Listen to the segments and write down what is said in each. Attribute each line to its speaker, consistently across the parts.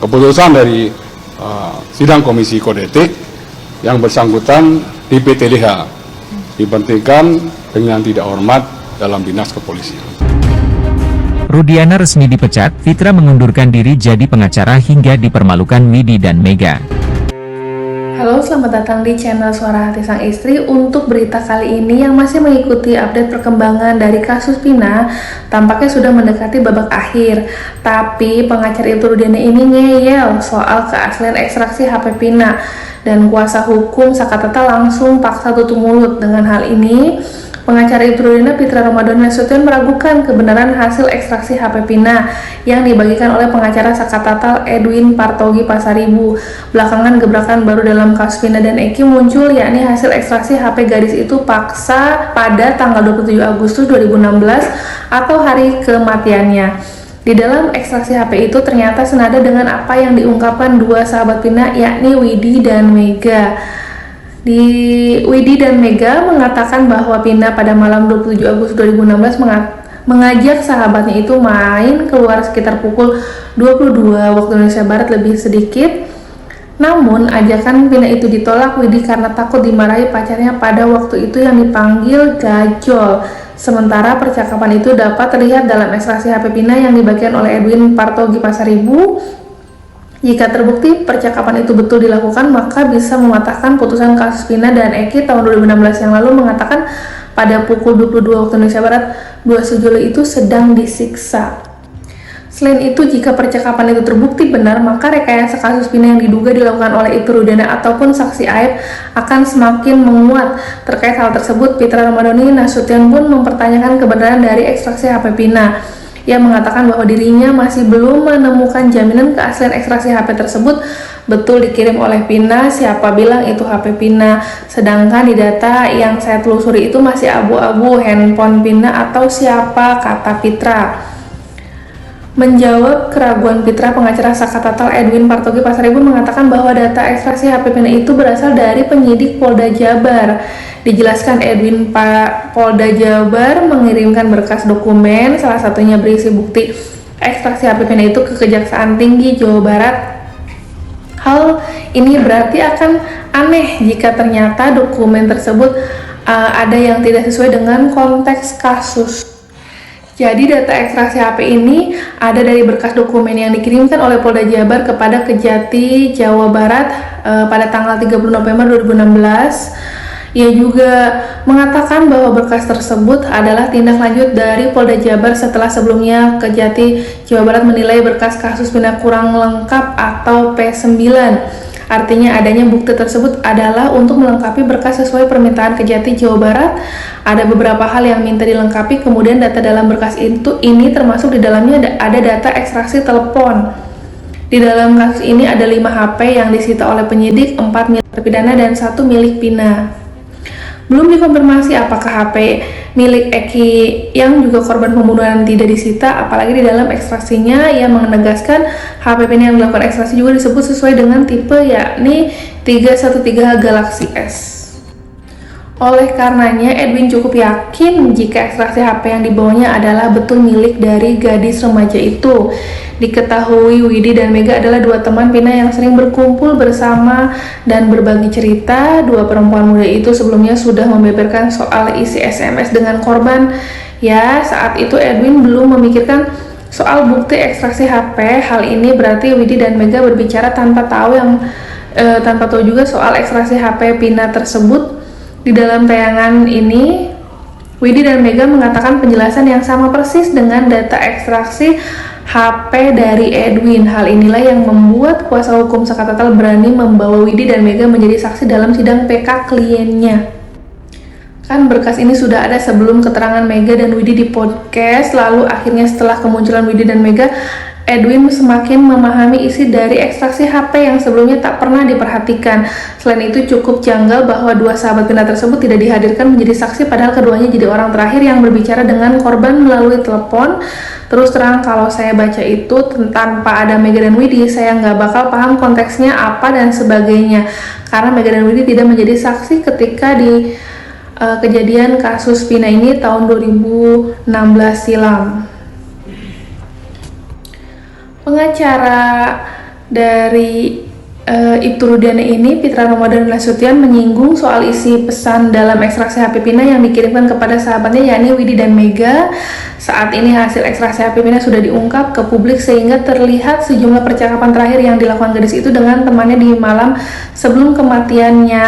Speaker 1: keputusan dari sidang Komisi Kode Etik yang bersangkutan di PTDH diberhentikan dengan tidak hormat dalam dinas kepolisian.
Speaker 2: Rudiana resmi dipecat, Fitra mengundurkan diri jadi pengacara hingga dipermalukan Widi dan Mega.
Speaker 3: Halo, selamat datang di channel Suara Hati Sang Istri. Untuk berita kali ini yang masih mengikuti update perkembangan dari kasus Vina, tampaknya sudah mendekati babak akhir. Tapi pengacara itu Rudiana ini ngeyel soal keaslian ekstraksi HP Vina, dan kuasa hukum Sakatata langsung paksa tutup mulut. Dengan hal ini, pengacara itu Rudiana Fitra Ramadan Nasution meragukan kebenaran hasil ekstraksi HP Vina yang dibagikan oleh pengacara Sakatata Edwin Partogi Pasaribu. Belakangan gebrakan baru dalam kasus Vina dan Eki muncul, yakni hasil ekstraksi HP gadis itu paksa pada tanggal 27 Agustus 2016 atau hari kematiannya. Di dalam ekstraksi HP itu ternyata senada dengan apa yang diungkapkan dua sahabat Vina, yakni Widi dan Mega. Widi dan Mega mengatakan bahwa Vina pada malam 27 Agustus 2016 mengajak sahabatnya itu main keluar sekitar pukul 22 waktu Indonesia Barat lebih sedikit. Namun ajakan Vina itu ditolak Widi karena takut dimarahi pacarnya pada waktu itu yang dipanggil gajol. Sementara percakapan itu dapat terlihat dalam ekstraksi HP Vina yang dibagikan oleh Edwin Partogi Pasaribu. Jika terbukti percakapan itu betul dilakukan, maka bisa mematahkan putusan kasus Vina dan Eki tahun 2016 yang lalu mengatakan pada pukul 22 waktu Indonesia Barat, dua sejoli itu sedang disiksa. Selain itu, jika percakapan itu terbukti benar, maka rekayasa kasus Vina yang diduga dilakukan oleh Ibtu Rudiana ataupun saksi Aib akan semakin menguat. Terkait hal tersebut, Fitra Ramadhani Nasution pun mempertanyakan kebenaran dari ekstraksi HP Vina. Ia mengatakan bahwa dirinya masih belum menemukan jaminan keaslian ekstraksi HP tersebut betul dikirim oleh Vina, siapa bilang itu HP Vina, sedangkan di data yang saya telusuri itu masih abu-abu handphone Vina atau siapa, kata Fitra. Menjawab keraguan Fitra, pengacara Sakatata Edwin Partogi Pasaribu mengatakan bahwa data ekstraksi HP Vina itu berasal dari penyidik Polda Jabar. Dijelaskan Edwin, Polda Jabar mengirimkan berkas dokumen, salah satunya berisi bukti ekstraksi HP Vina itu ke Kejaksaan Tinggi Jawa Barat. Hal ini berarti akan aneh jika ternyata dokumen tersebut ada yang tidak sesuai dengan konteks kasus. Jadi data ekstraksi HP ini ada dari berkas dokumen yang dikirimkan oleh Polda Jabar kepada Kejati Jawa Barat pada tanggal 30 November 2016. Ia juga mengatakan bahwa berkas tersebut adalah tindak lanjut dari Polda Jabar setelah sebelumnya Kejati Jawa Barat menilai berkas kasus Vina kurang lengkap atau P9. Artinya adanya bukti tersebut adalah untuk melengkapi berkas sesuai permintaan Kejati Jawa Barat. Ada beberapa hal yang minta dilengkapi, kemudian data dalam berkas ini termasuk di dalamnya ada data ekstraksi telepon. Di dalam kasus ini ada 5 HP yang disita oleh penyidik, 4 milik terpidana dan 1 milik Vina. Belum dikonfirmasi apakah HP milik Eki yang juga korban pembunuhan tidak disita, apalagi di dalam ekstraksinya ia menegaskan HP Vina yang dilakukan ekstraksi juga disebut sesuai dengan tipe, yakni 313 Galaxy S. Oleh karenanya, Edwin cukup yakin jika ekstraksi HP yang dibawanya adalah betul milik dari gadis remaja itu. Diketahui Widi dan Mega adalah dua teman Vina yang sering berkumpul bersama dan berbagi cerita. Dua perempuan muda itu sebelumnya sudah membeberkan soal isi SMS dengan korban. Ya, saat itu Edwin belum memikirkan soal bukti ekstraksi HP. Hal ini berarti Widi dan Mega berbicara tanpa tahu juga soal ekstraksi HP Vina tersebut. Di dalam tayangan ini, Widi dan Mega mengatakan penjelasan yang sama persis dengan data ekstraksi HP dari Edwin. Hal inilah yang membuat kuasa hukum Sakatata berani membawa Widi dan Mega menjadi saksi dalam sidang PK kliennya. Kan berkas ini sudah ada sebelum keterangan Mega dan Widi di podcast, lalu akhirnya setelah kemunculan Widi dan Mega, Edwin semakin memahami isi dari ekstraksi HP yang sebelumnya tak pernah diperhatikan. Selain itu cukup janggal bahwa dua sahabat Vina tersebut tidak dihadirkan menjadi saksi, padahal keduanya jadi orang terakhir yang berbicara dengan korban melalui telepon. Terus terang kalau saya baca itu tanpa ada Mega dan Widi, saya nggak bakal paham konteksnya apa dan sebagainya. Karena Mega dan Widi tidak menjadi saksi ketika di kejadian kasus Vina ini tahun 2016 silam. Pengacara dari Ibtu Rudiana ini, Fitra Ramadan Nasution menyinggung soal isi pesan dalam ekstraksi HP Pina yang dikirimkan kepada sahabatnya yakni Widi dan Mega. Saat ini hasil ekstraksi HP Pina sudah diungkap ke publik sehingga terlihat sejumlah percakapan terakhir yang dilakukan gadis itu dengan temannya di malam sebelum kematiannya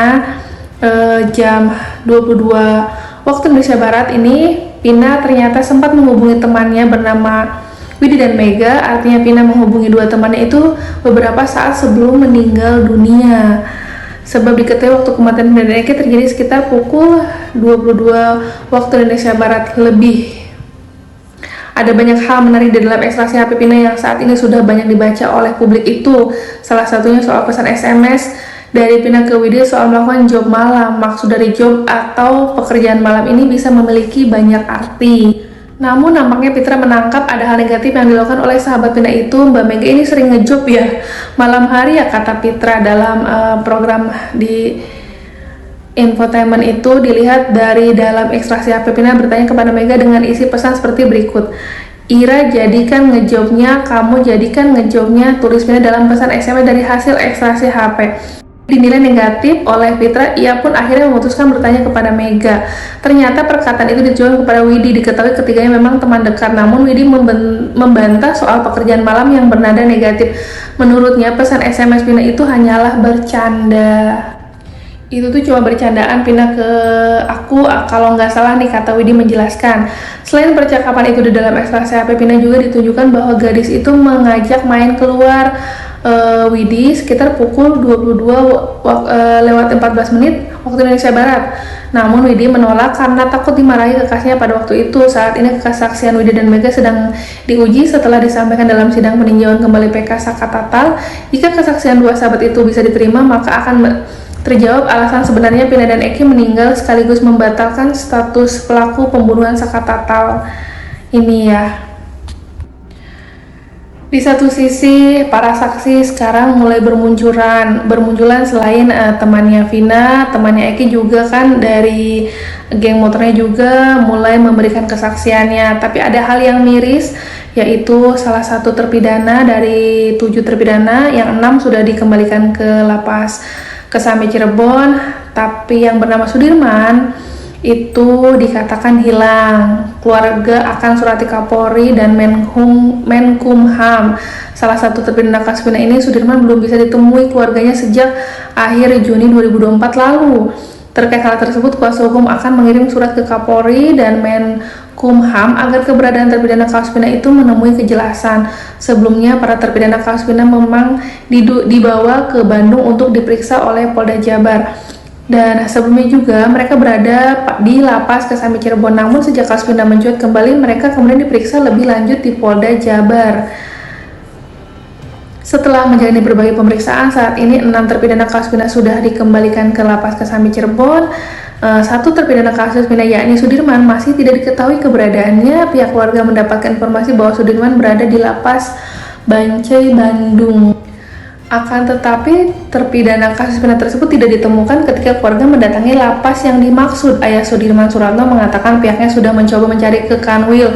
Speaker 3: jam 22 waktu Indonesia Barat ini. Pina ternyata sempat menghubungi temannya bernama Widi dan Mega, artinya Pina menghubungi dua temannya itu beberapa saat sebelum meninggal dunia. Sebab diketahui waktu kematian Pina dan Eki terjadi sekitar pukul 22 waktu Indonesia Barat lebih. Ada banyak hal menarik di dalam ekstraksi HP Pina yang saat ini sudah banyak dibaca oleh publik itu. Salah satunya soal pesan SMS dari Pina ke Widi soal melakukan job malam. Maksud dari job atau pekerjaan malam ini bisa memiliki banyak arti. Namun nampaknya Fitra menangkap ada hal negatif yang dilakukan oleh sahabat Pina itu. Mbak Mega ini sering ngejob ya malam hari ya, kata Fitra dalam program di infotainment itu. Dilihat dari dalam ekstraksi HP Pina bertanya kepada Mega dengan isi pesan seperti berikut. Ira jadikan ngejobnya, kamu jadikan ngejobnya, tulis Pina dalam pesan SMS dari hasil ekstraksi HP. Dinilai negatif oleh Fitra, ia pun akhirnya memutuskan bertanya kepada Mega. Ternyata perkataan itu ditujukan kepada Widi. Diketahui ketiganya memang teman dekat, namun Widi membantah soal pekerjaan malam yang bernada negatif. Menurutnya pesan SMS Pina itu hanyalah bercanda. Itu tuh cuma bercandaan Pina ke aku, kalau nggak salah nih, kata Widi menjelaskan. Selain percakapan itu di dalam ekstraksi HP Pina juga ditunjukkan bahwa gadis itu mengajak main keluar Widi sekitar pukul 22 lewat 14 menit waktu Indonesia Barat. Namun Widi menolak karena takut dimarahi kekasihnya pada waktu itu. Saat ini kesaksian Widi dan Mega sedang diuji setelah disampaikan dalam sidang peninjauan kembali PK Sakatatal. Jika kesaksian dua sahabat itu bisa diterima, maka akan terjawab alasan sebenarnya Pina dan Eki meninggal sekaligus membatalkan status pelaku pembunuhan Sakatatal ini ya. Di satu sisi, para saksi sekarang mulai bermunculan selain temannya Vina, temannya Eki juga kan dari geng motornya juga mulai memberikan kesaksiannya. Tapi ada hal yang miris, yaitu salah satu terpidana dari 7 terpidana, yang 6 sudah dikembalikan ke lapas Kesambi Cirebon, tapi yang bernama Sudirman itu dikatakan hilang. Keluarga akan surati Kapolri dan Menkumham. Salah satu terpidana kasus Pina ini, Sudirman, belum bisa ditemui keluarganya sejak akhir Juni 2024 lalu. Terkait hal tersebut, kuasa hukum akan mengirim surat ke Kapolri dan Menkumham agar keberadaan terpidana kasus Pina itu menemui kejelasan. Sebelumnya, para terpidana kasus Pina memang dibawa ke Bandung untuk diperiksa oleh Polda Jabar. Dan sebelumnya juga mereka berada di lapas Kesambi Cirebon. Namun sejak kasus Pina mencuat kembali, mereka kemudian diperiksa lebih lanjut di Polda Jabar. Setelah menjalani berbagai pemeriksaan, saat ini 6 terpidana kasus Pina sudah dikembalikan ke lapas Kesambi Cirebon. 1 terpidana kasus Pina yakni Sudirman masih tidak diketahui keberadaannya. Pihak keluarga mendapatkan informasi bahwa Sudirman berada di lapas Bancai, Bandung. Akan tetapi terpidana kasus Pina tersebut tidak ditemukan ketika keluarga mendatangi lapas yang dimaksud. Ayah Sudirman Suratno mengatakan pihaknya sudah mencoba mencari ke Kanwil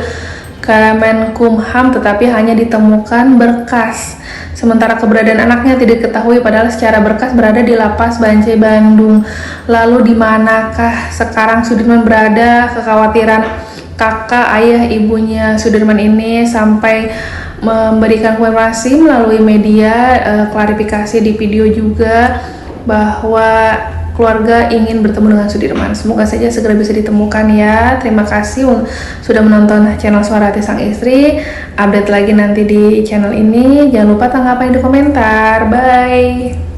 Speaker 3: Kemenkumham tetapi hanya ditemukan berkas. Sementara keberadaan anaknya tidak diketahui, padahal secara berkas berada di lapas Bancai, Bandung. Lalu di manakah sekarang Sudirman berada? Kekhawatiran kakak ayah ibunya Sudirman ini sampai memberikan konfirmasi melalui media, klarifikasi di video juga bahwa keluarga ingin bertemu dengan Sudirman. Semoga saja segera bisa ditemukan ya. Terima kasih sudah menonton channel Suara Hati Sang Istri. Update lagi nanti di channel ini. Jangan lupa tanggapan di komentar. Bye.